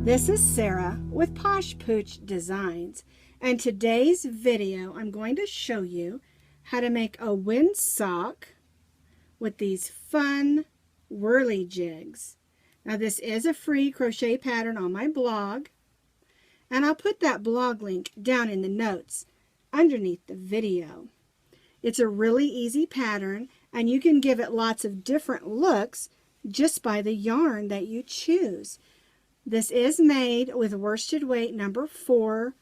This is Sara with Posh Pooch Designs, and today's video I'm going to show you how to make a windsock with these fun whirly jigs. Now this is a free crochet pattern on my blog, and I'll put that blog link down in the notes underneath the video. It's a really easy pattern, and you can give it lots of different looks just by the yarn that you choose. This is made with worsted weight number 4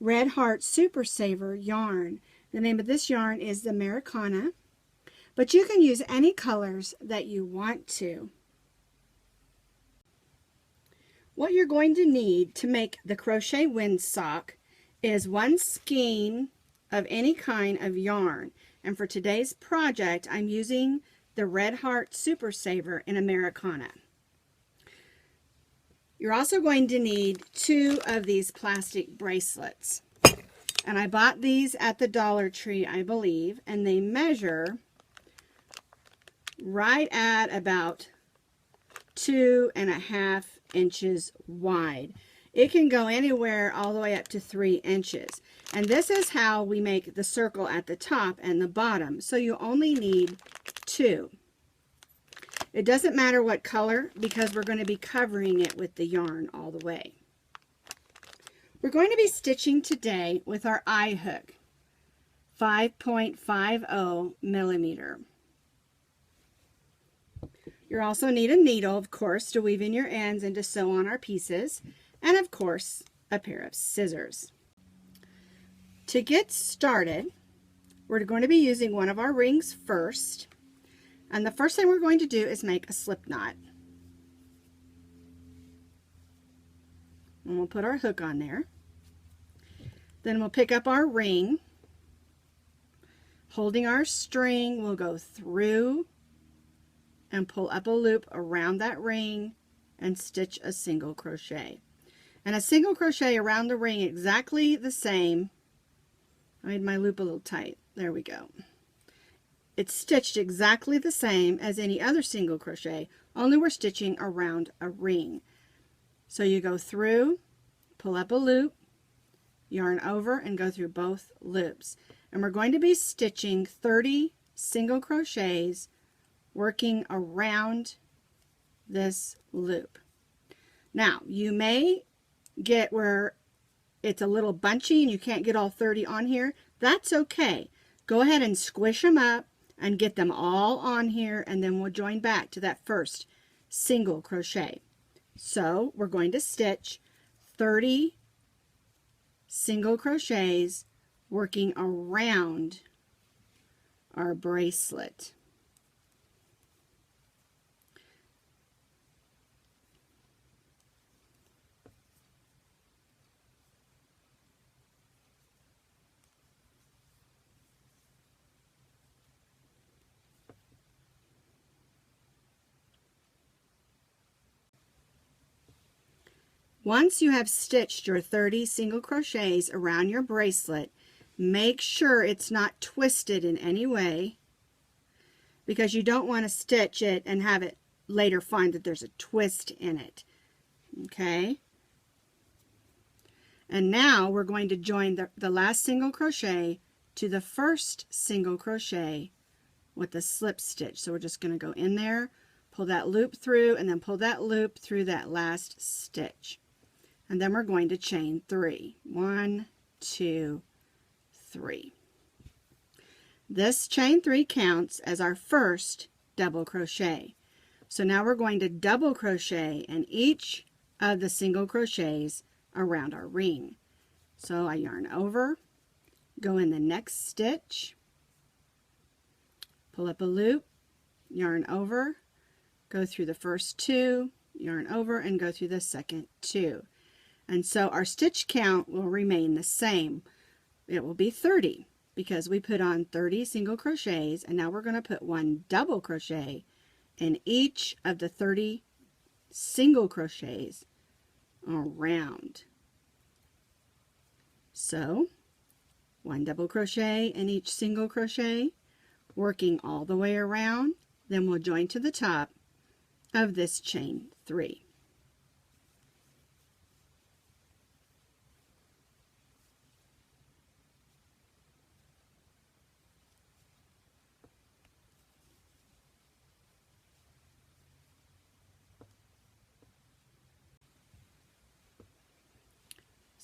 Red Heart Super Saver yarn. The name of this yarn is the Americana, but you can use any colors that you want to. What you're going to need to make the crochet windsock is 1 skein of any kind of yarn. And for today's project, I'm using the Red Heart Super Saver in Americana. You're also going to need 2 of these plastic bracelets. And I bought these at the Dollar Tree, I believe, and they measure right at about 2.5 inches wide. It can go anywhere all the way up to 3 inches. And this is how we make the circle at the top and the bottom. So you only need 2. It doesn't matter what color because we're going to be covering it with the yarn all the way. We're going to be stitching today with our eye hook, 5.50 millimeter. You also need a needle, of course, to weave in your ends and to sew on our pieces, and of course, a pair of scissors. To get started, we're going to be using one of our rings first. And the first thing we're going to do is make a slip knot. And we'll put our hook on there. Then we'll pick up our ring. Holding our string, we'll go through and pull up a loop around that ring and stitch a single crochet. And a single crochet around the ring exactly the same. I made my loop a little tight. There we go. It's stitched exactly the same as any other single crochet, only we're stitching around a ring. So you go through, pull up a loop, yarn over, and go through both loops. And we're going to be stitching 30 single crochets working around this loop. Now, you may get where it's a little bunchy and you can't get all 30 on here. That's okay. Go ahead and squish them up and get them all on here, and then we'll join back to that first single crochet. So we're going to stitch 30 single crochets working around our bracelet. Once you have stitched your 30 single crochets around your bracelet, make sure it's not twisted in any way, because you don't want to stitch it and have it later find that there's a twist in it. Okay? And now we're going to join the last single crochet to the first single crochet with the slip stitch. So we're just going to go in there, pull that loop through, and then pull that loop through that last stitch. And then we're going to chain 3. 1, 2, 3. This chain 3 counts as our first double crochet. So now we're going to double crochet in each of the single crochets around our ring. So I yarn over, go in the next stitch, pull up a loop, yarn over, go through the first 2, yarn over, and go through the second 2. And so our stitch count will remain the same. It will be 30 because we put on 30 single crochets, and now we're going to put 1 double crochet in each of the 30 single crochets around. So 1 double crochet in each single crochet, working all the way around. Then we'll join to the top of this chain 3.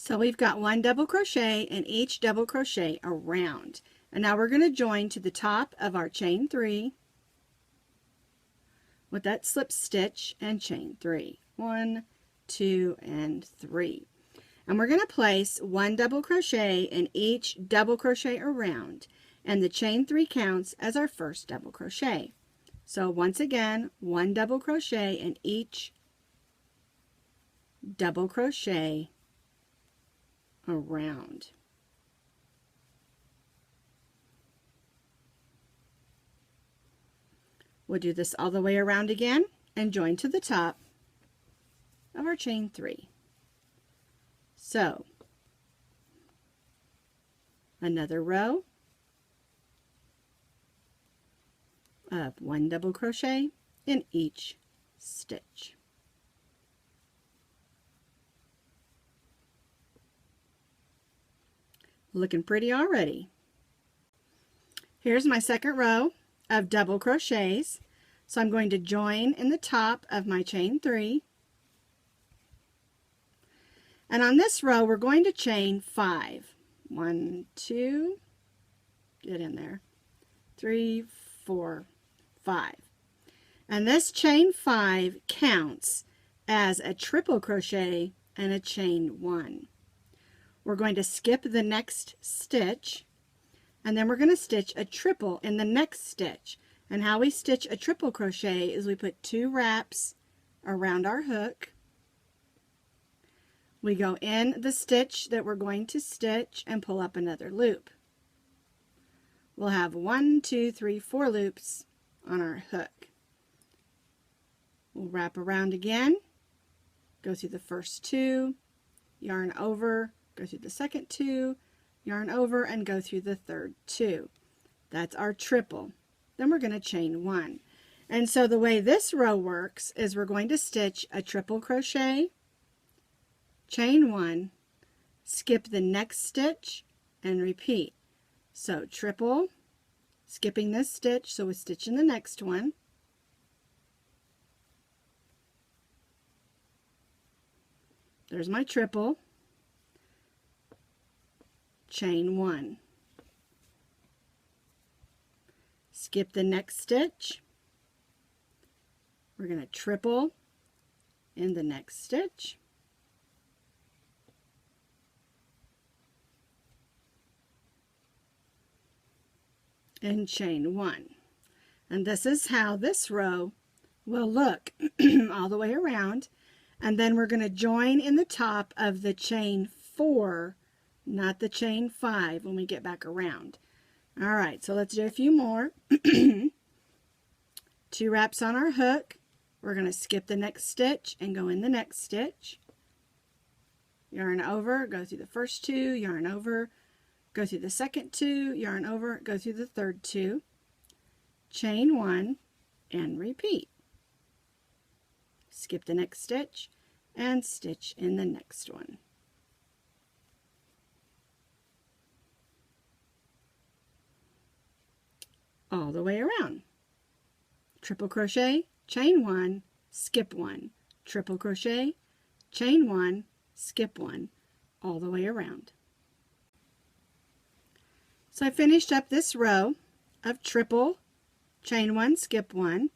So we've got 1 double crochet in each double crochet around. And now we're going to join to the top of our chain 3 with that slip stitch and chain 3. 1, 2, and 3. And we're going to place 1 double crochet in each double crochet around, and the chain 3 counts as our first double crochet. So once again, 1 double crochet in each double crochet around. We'll do this all the way around again and join to the top of our chain 3. So another row of 1 double crochet in each stitch. Looking pretty already. Here's my second row of double crochets. So I'm going to join in the top of my chain 3. And on this row, we're going to chain 5. 1, 2, get in there, 3, 4, 5. And this chain 5 counts as a triple crochet and a chain 1. We're going to skip the next stitch, and then we're going to stitch a triple in the next stitch. And how we stitch a triple crochet is we put 2 wraps around our hook. We go in the stitch that we're going to stitch and pull up another loop. We'll have 1, 2, 3, 4 loops on our hook. We'll wrap around again, go through the first 2, yarn over, go through the second 2, yarn over, and go through the third 2. That's our triple. Then we're going to chain 1. And so the way this row works is we're going to stitch a triple crochet, chain 1, skip the next stitch, and repeat. So triple, skipping this stitch, so we stitch in the next one, there's my triple, chain 1, skip the next stitch, we're going to triple in the next stitch, and chain 1. And this is how this row will look all the way around. And then we're going to join in the top of the chain 4, not the chain 5, when we get back around. All right, so let's do a few more. 2 wraps on our hook. We're going to skip the next stitch and go in the next stitch. Yarn over, go through the first 2, yarn over, go through the second 2, yarn over, go through the third 2, chain 1, and repeat. Skip the next stitch and stitch in the next one. All the way around. Triple crochet, chain 1, skip 1, triple crochet, chain 1, skip 1, all the way around. So I finished up this row of triple, chain 1, skip 1.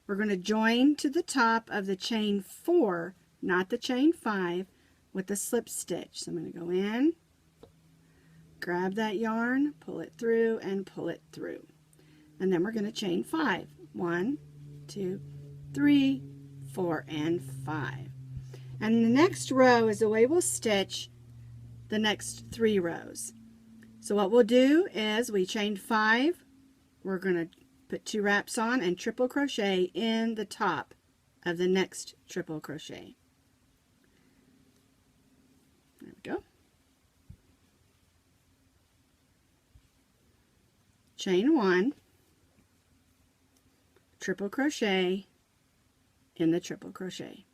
We're going to join to the top of the chain 4, not the chain 5, with the slip stitch. So I'm going to go in, grab that yarn, pull it through, and pull it through. And then we're going to chain 5. 1, 2, 3, 4, and 5. And the next row is the way we'll stitch the next 3 rows. So what we'll do is we chain 5, we're going to put 2 wraps on and triple crochet in the top of the next triple crochet. There we go. Chain 1, triple crochet in the triple crochet.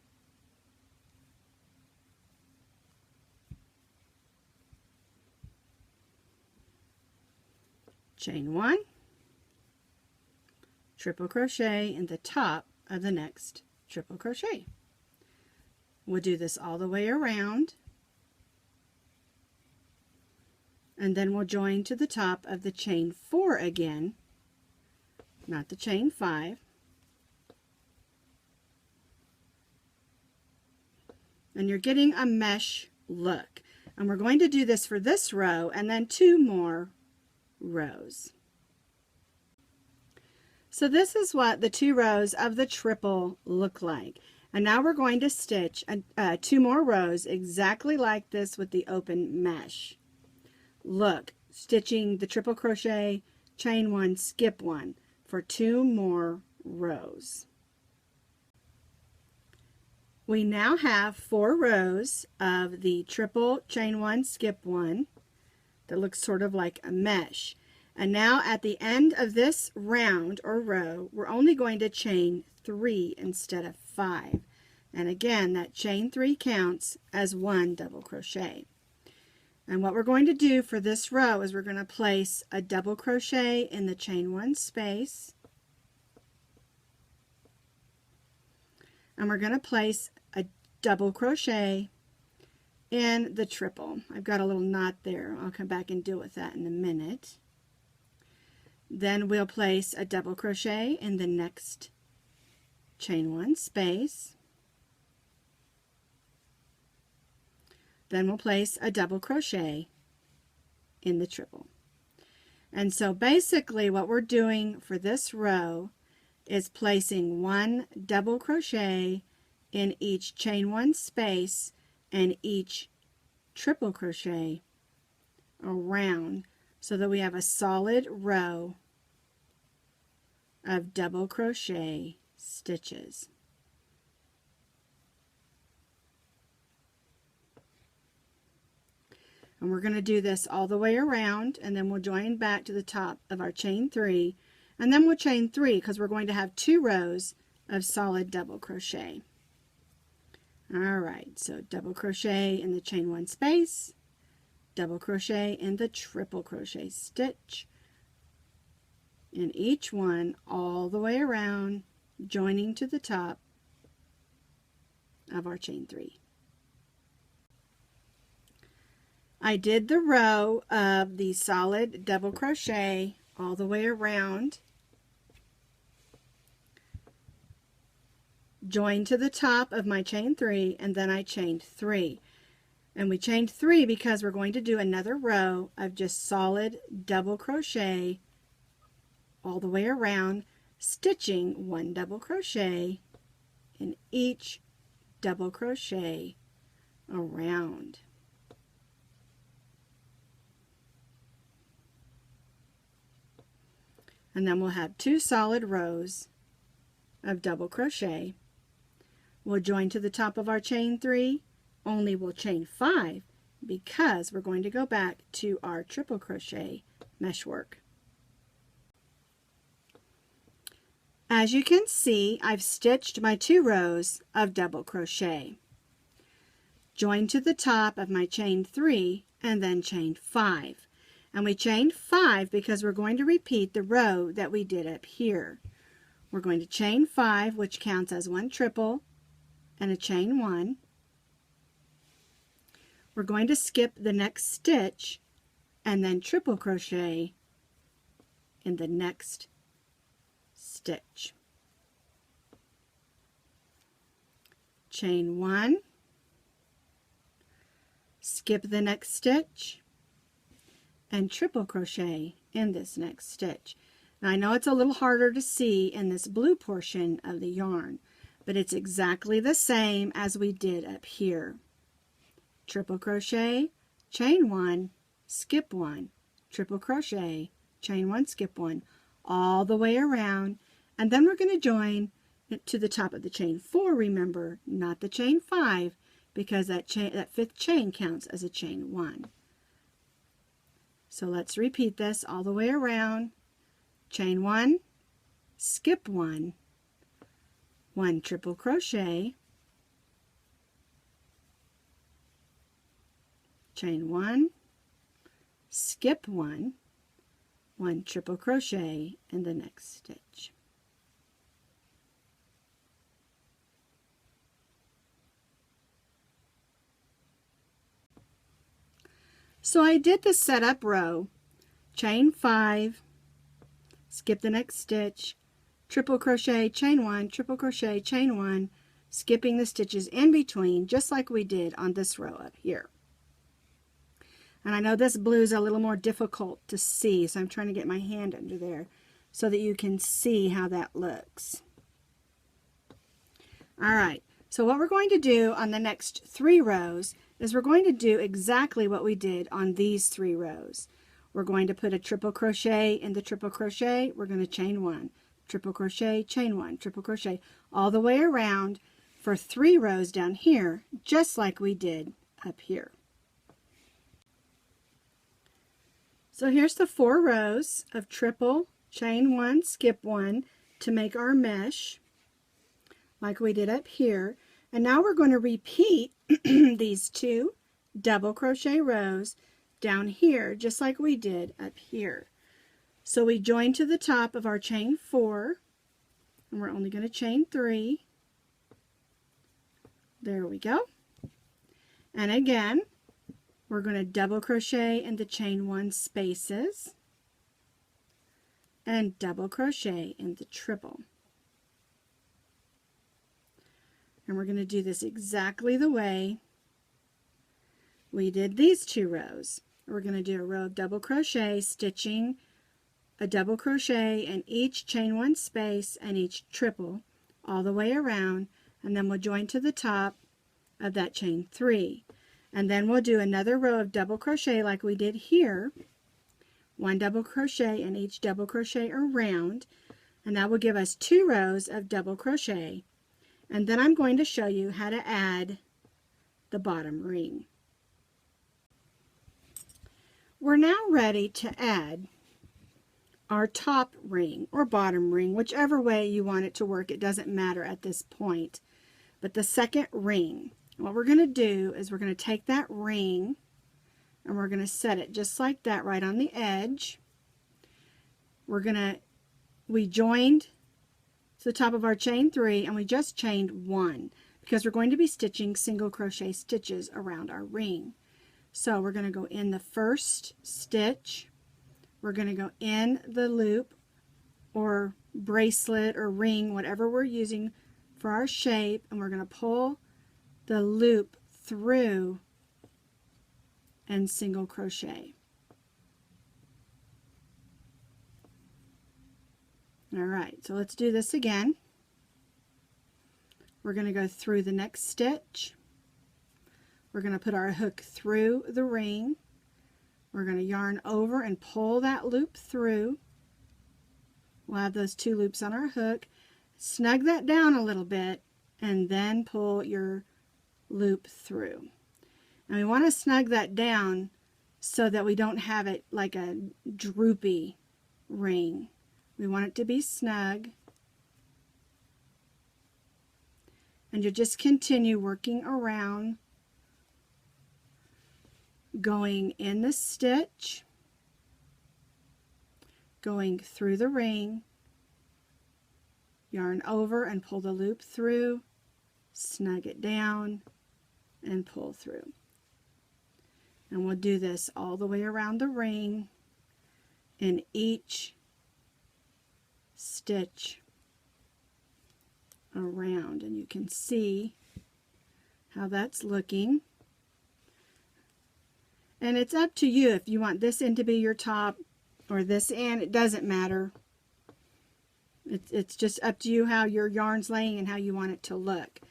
Chain 1, triple crochet in the top of the next triple crochet. We'll do this all the way around. and then we'll join to the top of the chain 4 again, not the chain 5. And you're getting a mesh look. And we're going to do this for this row and then 2 more rows. So this is what the 2 rows of the triple look like. And now we're going to stitch 2 more rows exactly like this with the open mesh. Look, stitching the triple crochet, chain 1, skip 1 for 2 more rows. We now have 4 rows of the triple chain 1, skip 1 that looks sort of like a mesh. And now at the end of this round or row, we're only going to chain 3 instead of 5. And again, that chain 3 counts as 1 double crochet. And what we're going to do for this row is we're going to place a double crochet in the chain 1 space. And we're going to place a double crochet in the triple. I've got a little knot there. I'll come back and deal with that in a minute. Then we'll place a double crochet in the next chain 1 space. Then we'll place a double crochet in the triple. And so basically what we're doing for this row is placing 1 double crochet in each chain 1 space and each triple crochet around so that we have a solid row of double crochet stitches. And we're going to do this all the way around, and then we'll join back to the top of our chain 3, and then we'll chain 3 because we're going to have 2 rows of solid double crochet. Alright, so double crochet in the chain 1 space, double crochet in the triple crochet stitch in each one all the way around, joining to the top of our chain 3. I did the row of the solid double crochet all the way around, joined to the top of my chain 3, and then I chained 3. And we chained 3 because we're going to do another row of just solid double crochet all the way around, stitching 1 double crochet in each double crochet around. And then we'll have 2 solid rows of double crochet. We'll join to the top of our chain 3, only we'll chain 5 because we're going to go back to our triple crochet meshwork. As you can see, I've stitched my 2 rows of double crochet. Join to the top of my chain 3 and then chain 5. And we chained 5 because we're going to repeat the row that we did up here. We're going to chain 5, which counts as 1 triple and a chain 1. We're going to skip the next stitch and then triple crochet in the next stitch. Chain 1, skip the next stitch, and triple crochet in this next stitch. Now I know it's a little harder to see in this blue portion of the yarn, but it's exactly the same as we did up here. Triple crochet, chain 1, skip 1, triple crochet, chain 1, skip 1, all the way around, and then we're going to join to the top of the chain 4, remember, not the chain 5, because that 5th chain counts as a chain 1. So let's repeat this all the way around. Chain 1, skip 1, 1 triple crochet, chain 1, skip 1, 1 triple crochet in the next stitch. So I did the setup row, chain 5, skip the next stitch, triple crochet, chain 1, triple crochet, chain 1, skipping the stitches in between, just like we did on this row up here. And I know this blue is a little more difficult to see, so I'm trying to get my hand under there so that you can see how that looks. All right, so what we're going to do on the next 3 rows is we're going to do exactly what we did on these 3 rows. We're going to put a triple crochet in the triple crochet. We're going to chain 1, triple crochet, chain 1, triple crochet, all the way around for 3 rows down here, just like we did up here. So here's the 4 rows of triple, chain 1, skip 1 to make our mesh, like we did up here. And now we're going to repeat these 2 double crochet rows down here, just like we did up here. So we join to the top of our chain 4, and we're only going to chain 3. There we go. And again, we're going to double crochet in the chain 1 spaces and double crochet in the triple. And we're going to do this exactly the way we did these 2 rows. We're going to do a row of double crochet, stitching a double crochet in each chain 1 space and each triple all the way around, and then we'll join to the top of that chain 3. And then we'll do another row of double crochet like we did here, 1 double crochet in each double crochet around, and that will give us 2 rows of double crochet. And then I'm going to show you how to add the bottom ring. We're now ready to add our top ring or bottom ring, whichever way you want it to work. It doesn't matter at this point. But the second ring, what we're going to do is we're going to take that ring and we're going to set it just like that right on the edge. We joined to the top of our chain 3 and we just chained 1 because we're going to be stitching single crochet stitches around our ring. So we're going to go in the first stitch, we're going to go in the loop or bracelet or ring, whatever we're using for our shape, and we're going to pull the loop through and single crochet. Alright, so let's do this again. We're going to go through the next stitch. We're going to put our hook through the ring. We're going to yarn over and pull that loop through. We'll have those 2 loops on our hook. Snug that down a little bit and then pull your loop through. And we want to snug that down so that we don't have it like a droopy ring. We want it to be snug. And you just continue working around, going in the stitch, going through the ring, yarn over and pull the loop through, snug it down, and pull through. And we'll do this all the way around the ring in each stitch around, and you can see how that's looking. And it's up to you if you want this end to be your top or this end. It doesn't matter. It's just up to you how your yarn's laying and how you want it to look.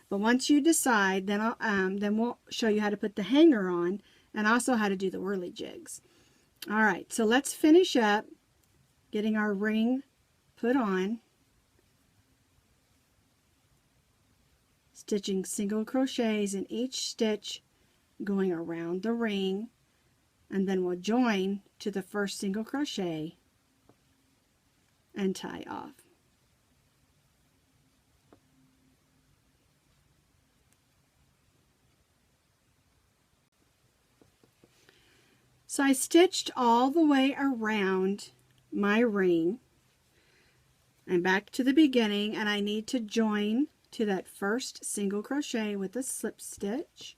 But once you decide, then we'll show you how to put the hanger on and also how to do the whirly jigs. All right, so let's finish up getting our ring put on, stitching single crochets in each stitch going around the ring, and then we'll join to the first single crochet and tie off. So I stitched all the way around my ring and back to the beginning, and I need to join to that first single crochet with a slip stitch.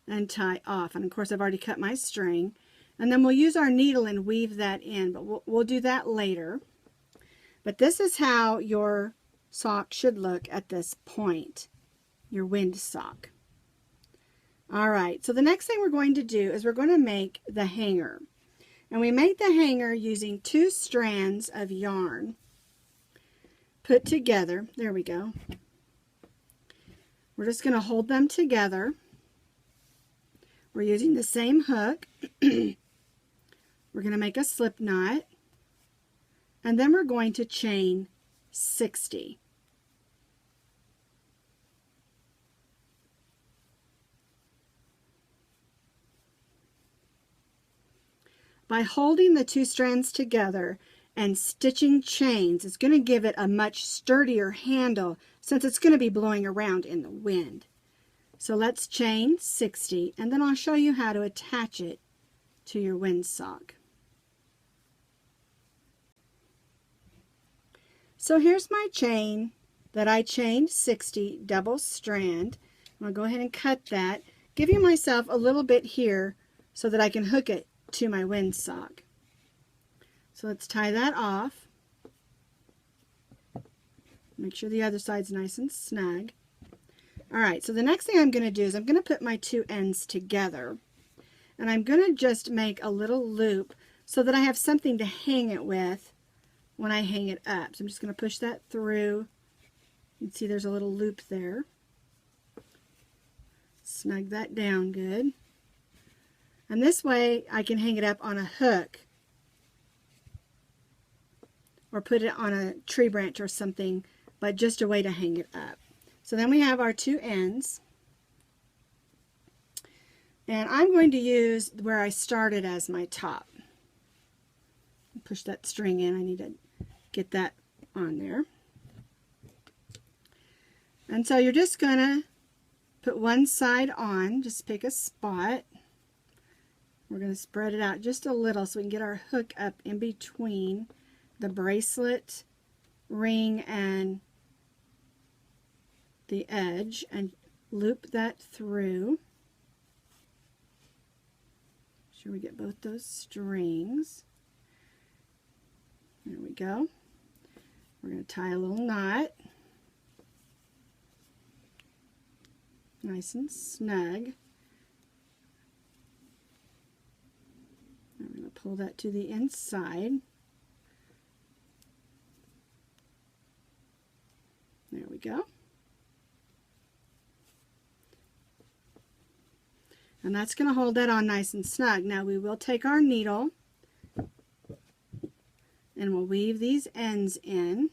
and tie off. And of course I've already cut my string. And then we'll use our needle and weave that in, but we'll do that later. But this is how your sock should look at this point, your windsock. All right, so the next thing we're going to do is we're going to make the hanger. And we made the hanger using 2 strands of yarn put together. There we go. We're just going to hold them together. We're using the same hook. We're going to make a slip knot. And then we're going to chain 60. By holding the 2 strands together and stitching chains, it's going to give it a much sturdier handle since it's going to be blowing around in the wind. So let's chain 60, and then I'll show you how to attach it to your windsock. So here's my chain that I chained 60 double strand. I'll go ahead and cut that, giving myself a little bit here so that I can hook it to my windsock. So let's tie that off. Make sure the other side's nice and snug. Alright, so the next thing I'm going to do is I'm going to put my 2 ends together. And I'm going to just make a little loop so that I have something to hang it with when I hang it up. So I'm just going to push that through. You can see there's a little loop there. Snug that down good. And this way I can hang it up on a hook or put it on a tree branch or something, but just a way to hang it up. So then we have our 2 ends. And I'm going to use where I started as my top. Push that string in. I need to get that on there. And so you're just going to put one side on. Just pick a spot. We're going to spread it out just a little so we can get our hook up in between the bracelet ring and the edge and loop that through. Make sure we get both those strings. There we go. We're going to tie a little knot. Nice and snug. I'm going to pull that to the inside. There we go. And that's going to hold that on nice and snug. Now we will take our needle and we'll weave these ends in.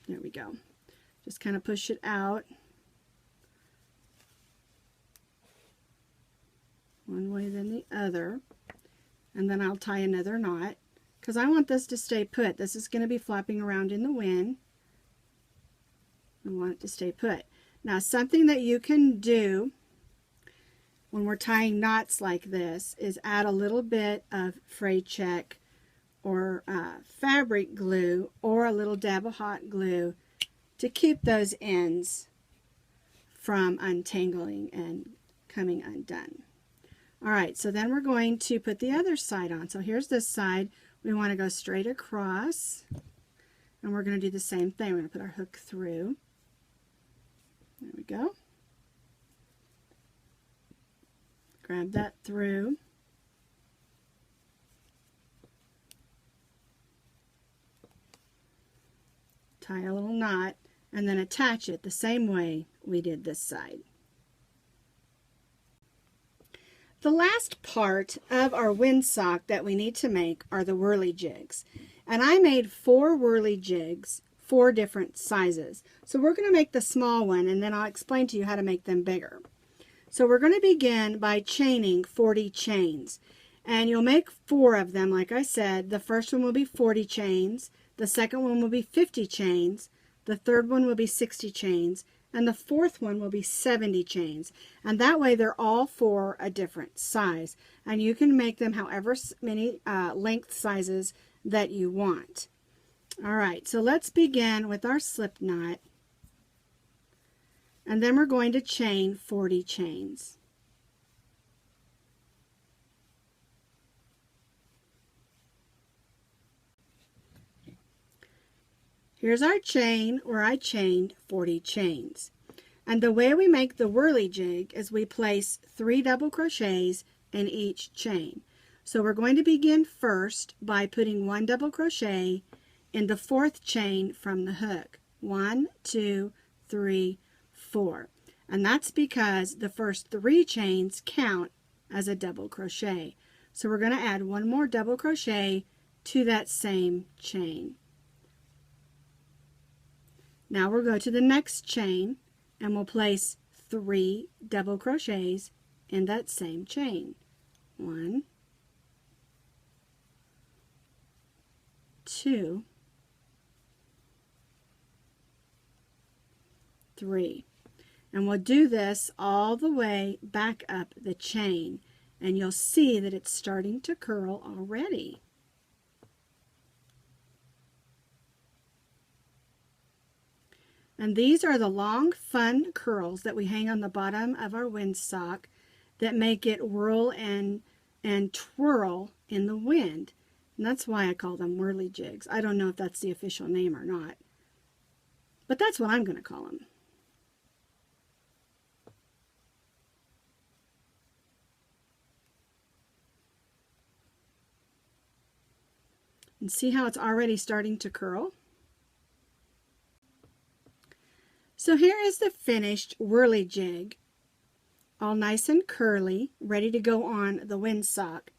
There we go. Just kind of push it out one way then the other, and then I'll tie another knot because I want this to stay put. This is going to be flapping around in the wind. I want it to stay put. Now something that you can do when we're tying knots like this is add a little bit of fray check or fabric glue or a little dab of hot glue to keep those ends from untangling and coming undone. Alright, so then we're going to put the other side on. So here's this side. We want to go straight across, and we're going to do the same thing. We're going to put our hook through. There we go. Grab that through. Tie a little knot, and then attach it the same way we did this side. The last part of our windsock that we need to make are the whirly jigs. And I made 4 whirly jigs, 4 different sizes. So we're going to make the small one, and then I'll explain to you how to make them bigger. So we're going to begin by chaining 40 chains. And you'll make 4 of them, like I said. The first one will be 40 chains. The second one will be 50 chains. The third one will be 60 chains. And the fourth one will be 70 chains. And that way they're all 4 a different size. And you can make them however many length sizes that you want. All right, so let's begin with our slip knot, and then we're going to chain 40 chains. Here's our chain where I chained 40 chains. And the way we make the whirly jig is we place 3 double crochets in each chain. So we're going to begin first by putting 1 double crochet in the 4th chain from the hook. 1, 2, 3, 4. And that's because the first 3 chains count as a double crochet. So we're going to add 1 more double crochet to that same chain. Now we'll go to the next chain and we'll place 3 double crochets in that same chain. 1, 2, 3. And we'll do this all the way back up the chain, and you'll see that it's starting to curl already. And these are the long, fun curls that we hang on the bottom of our windsock that make it whirl and twirl in the wind. And that's why I call them whirly jigs. I don't know if that's the official name or not, but that's what I'm going to call them. And see how it's already starting to curl? So here is the finished whirly jig, all nice and curly, ready to go on the windsock.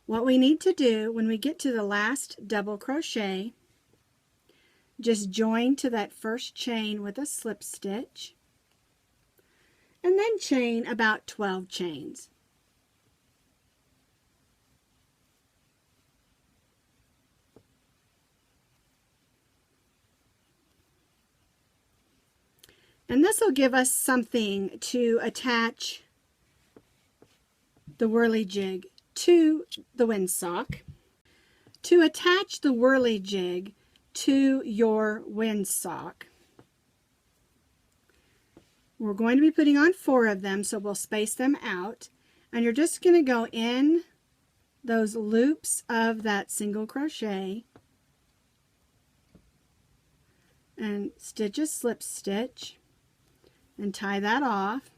What we need to do when we get to the last double crochet, just join to that first chain with a slip stitch, and then chain about 12 chains. And this will give us something to attach the whirly jig to the windsock. To attach the whirly jig to your windsock, we're going to be putting on 4 of them, so we'll space them out. And you're just going to go in those loops of that single crochet and stitch a slip stitch. And tie that off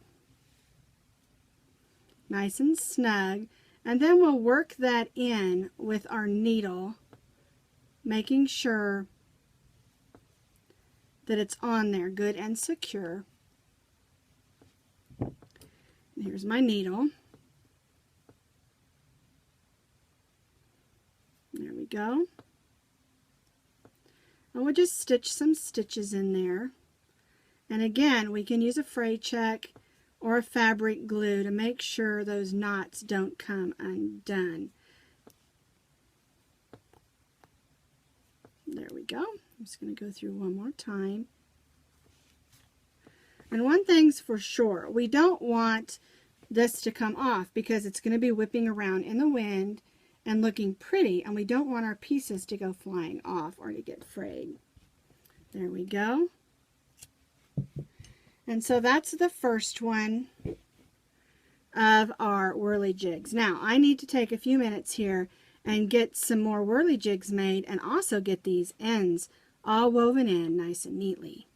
nice and snug, and then we'll work that in with our needle, making sure that it's on there good and secure. Here's my needle. There we go. And we'll just stitch some stitches in there. And again, we can use a fray check or a fabric glue to make sure those knots don't come undone. There we go. I'm just going to go through one more time. And one thing's for sure, we don't want this to come off because it's going to be whipping around in the wind and looking pretty, and we don't want our pieces to go flying off or to get frayed. There we go. And so that's the first one of our whirly jigs. Now, I need to take a few minutes here and get some more whirly jigs made and also get these ends all woven in nice and neatly.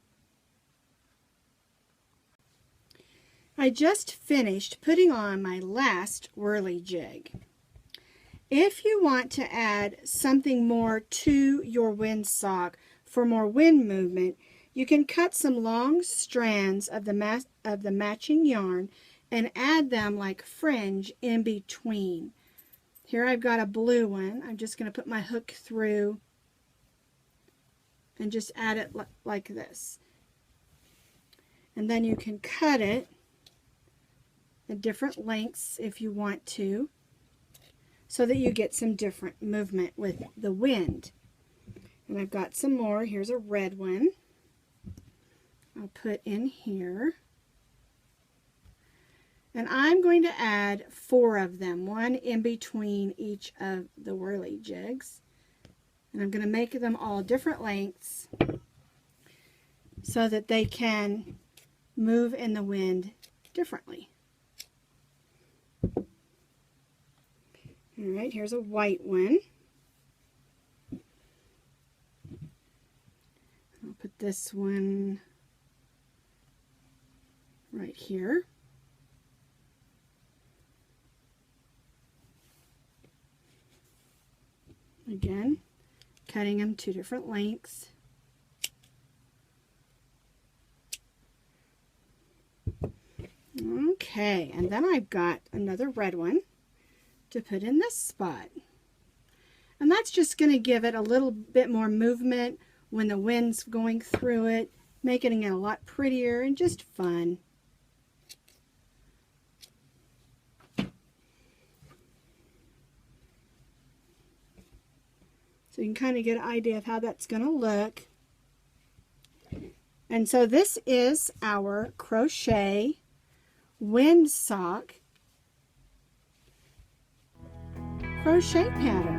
I just finished putting on my last whirly jig. If you want to add something more to your windsock for more wind movement, you can cut some long strands of the matching yarn and add them like fringe in between. Here I've got a blue one. I'm just going to put my hook through and just add it like this. And then you can cut it at different lengths if you want to, so that you get some different movement with the wind. And I've got some more. Here's a red one. I'll put in here. And I'm going to add 4 of them, one in between each of the whirly jigs. And I'm going to make them all different lengths so that they can move in the wind differently. All right, here's a white one. I'll put this one right here. Again, cutting them 2 different lengths. Okay, and then I've got another red one to put in this spot. And that's just going to give it a little bit more movement when the wind's going through it, making it a lot prettier and just fun. So you can kind of get an idea of how that's going to look. And so this is our crochet Windsock crochet pattern.